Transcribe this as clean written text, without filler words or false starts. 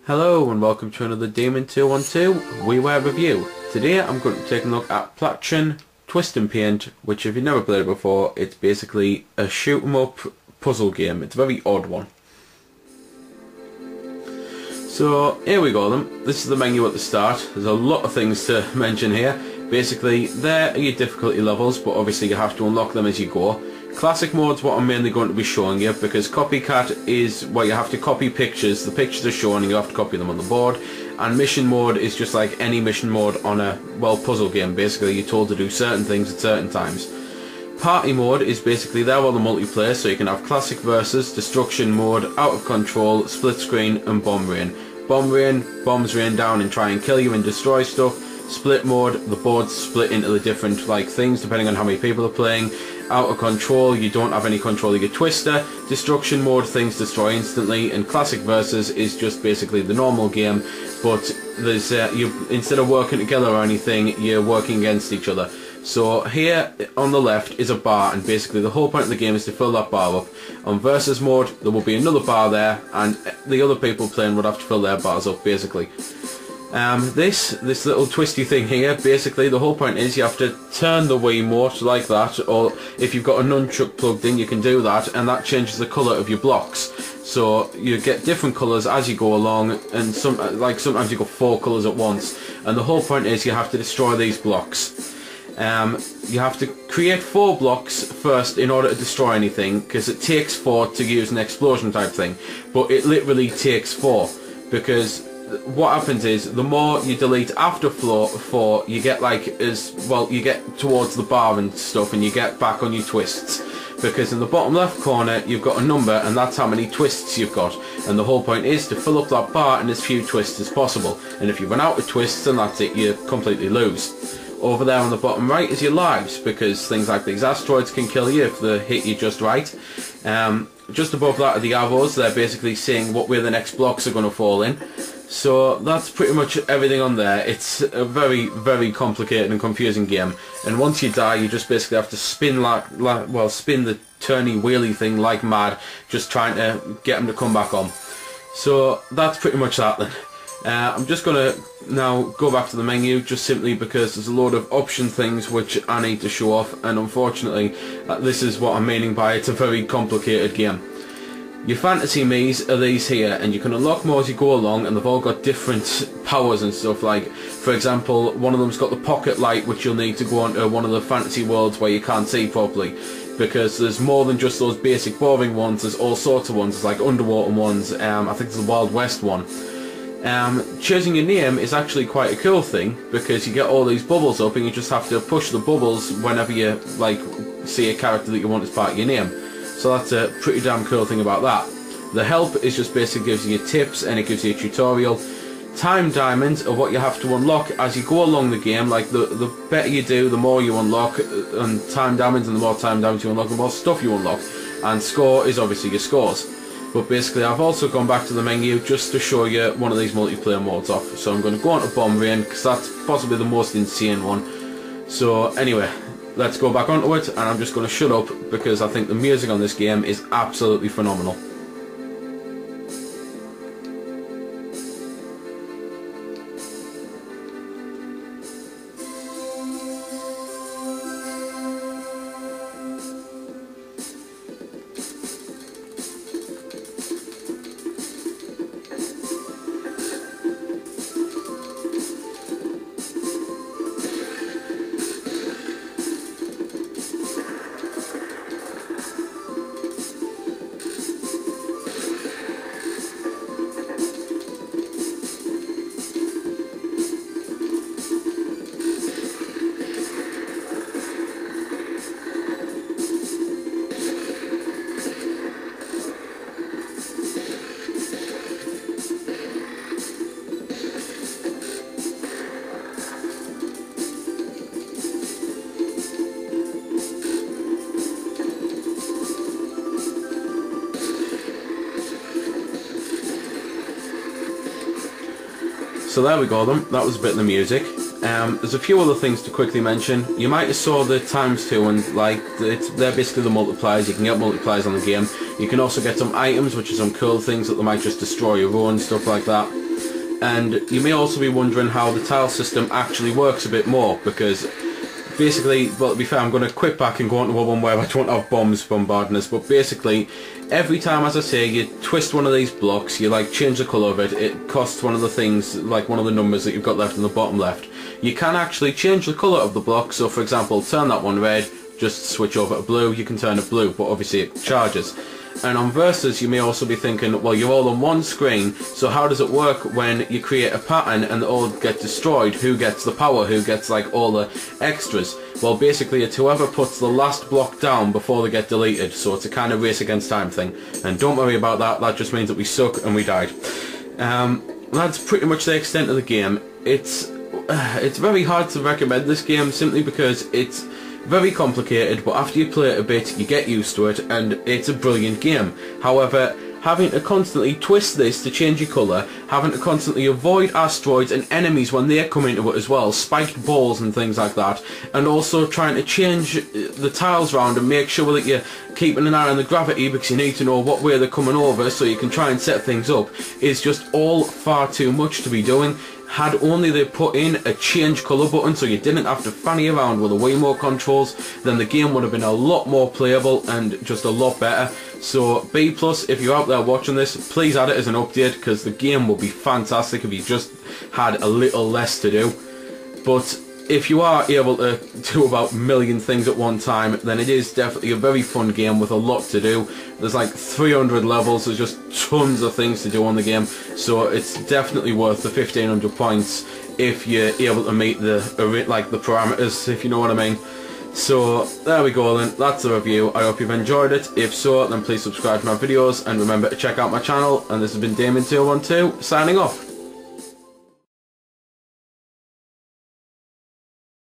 Hello and welcome to another Demon 212 Wii Ware review. Today I'm going to take a look at Plattchen Twist and Paint, which if you've never played it before, it's basically a shoot 'em up puzzle game. It's a very odd one. So here we go then. This is the menu at the start. There's a lot of things to mention here. Basically there are your difficulty levels, but obviously you have to unlock them as you go. Classic mode's what I'm mainly going to be showing you, because copycat is where you have to copy pictures. The pictures are shown and you have to copy them on the board. And mission mode is just like any mission mode on a, well, puzzle game. Basically you're told to do certain things at certain times. Party mode is basically there while the multiplayer, so you can have classic versus, destruction mode, out of control, split screen and bomb rain. Bomb rain, bombs rain down and try and kill you and destroy stuff. Split mode, the board's split into the different like things depending on how many people are playing. Out of control, you don't have any control of your twister. Destruction mode, things destroy instantly. And classic versus is just basically the normal game, but there's you, instead of working together or anything, you're working against each other. So here on the left is a bar, and basically the whole point of the game is to fill that bar up. On versus mode there will be another bar there, and the other people playing would have to fill their bars up basically. This little twisty thing here, basically the whole point is you have to turn the Wii Remote like that, or if you've got a nunchuck plugged in you can do that, and that changes the colour of your blocks. So you get different colours as you go along, and sometimes you got 4 colours at once, and the whole point is you have to destroy these blocks. You have to create 4 blocks first in order to destroy anything, because it takes 4 to use an explosion type thing, but it literally takes 4, because what happens is the more you delete after 4, you get like you get towards the bar and stuff, and you get back on your twists, because in the bottom left corner you've got a number and that's how many twists you've got, and the whole point is to fill up that bar in as few twists as possible, and if you run out of twists then that's it, you completely lose. Over there on the bottom right is your lives, because things like these asteroids can kill you if they hit you just right. Just above that are the arrows. They're basically saying what where the next blocks are going to fall in. So that's pretty much everything on there. It's a very, very complicated and confusing game. And once you die, you just basically have to spin spin the turny wheelie thing like mad, just trying to get them to come back on. So that's pretty much that then. I'm just going to now go back to the menu, just simply because there's a load of option things which I need to show off, and unfortunately this is what I'm meaning by it's a very complicated game. Your fantasy Miis are these here, and you can unlock more as you go along, and they've all got different powers and stuff. Like, for example, one of them's got the pocket light, which you'll need to go onto one of the fantasy worlds where you can't see properly, because there's more than just those basic boring ones. There's all sorts of ones. There's like underwater ones. I think there's the Wild West one. Choosing your name is actually quite a cool thing, because you get all these bubbles up and you just have to push the bubbles whenever you like see a character that you want as part of your name. So that's a pretty damn cool thing about that. The help is just basically gives you tips and it gives you a tutorial. Time diamonds are what you have to unlock as you go along the game. Like the better you do, the more you unlock, and time diamonds, and the more time diamonds you unlock, the more stuff you unlock. And score is obviously your scores. But basically I've also gone back to the menu just to show you one of these multiplayer modes off. So I'm going to go on to Bomb Rain, because that's possibly the most insane one. So anyway, let's go back onto it, and I'm just going to shut up because I think the music on this game is absolutely phenomenal. So there we go then, that was a bit of the music. There's a few other things to quickly mention. You might have saw the ×2, and like they're basically the multipliers. You can get multipliers on the game. You can also get some items, which are some cool things that they might just destroy your own, stuff like that. And you may also be wondering how the tile system actually works a bit more, because basically, well, to be fair, I'm going to quit back and go on to one where I don't have bombs bombarding us, but basically, every time, as I say, you twist one of these blocks, you like change the colour of it, it costs one of the things, like one of the numbers that you've got left in the bottom left. You can actually change the colour of the block, so for example, turn that one red, just switch over to blue, you can turn it blue, but obviously it charges. And on Versus, you may also be thinking, well, you're all on one screen, so how does it work when you create a pattern and they all get destroyed? Who gets the power? Who gets, like, all the extras? Well, basically, it's whoever puts the last block down before they get deleted, so it's a kind of race against time thing. And don't worry about that, that just means that we suck and we died. That's pretty much the extent of the game. It's very hard to recommend this game, simply because it's very complicated, but after you play it a bit you get used to it, and it's a brilliant game. However, having to constantly twist this to change your colour, having to constantly avoid asteroids and enemies when they come into it as well, spiked balls and things like that, and also trying to change the tiles around and make sure that you're keeping an eye on the gravity, because you need to know what way they're coming over so you can try and set things up, is just all far too much to be doing. Had only they put in a change colour button so you didn't have to fanny around with the Wii Ware controls, then the game would have been a lot more playable and just a lot better. So B+, if you're out there watching this, please add it as an update, because the game would be fantastic if you just had a little less to do. But if you are able to do about a million things at one time, then it is definitely a very fun game with a lot to do. There's like 300 levels, there's just tons of things to do on the game, so it's definitely worth the 1500 points if you're able to meet the parameters, if you know what I mean. So there we go then, that's the review. I hope you've enjoyed it. If so, then please subscribe to my videos and remember to check out my channel. And this has been Damien212 signing off.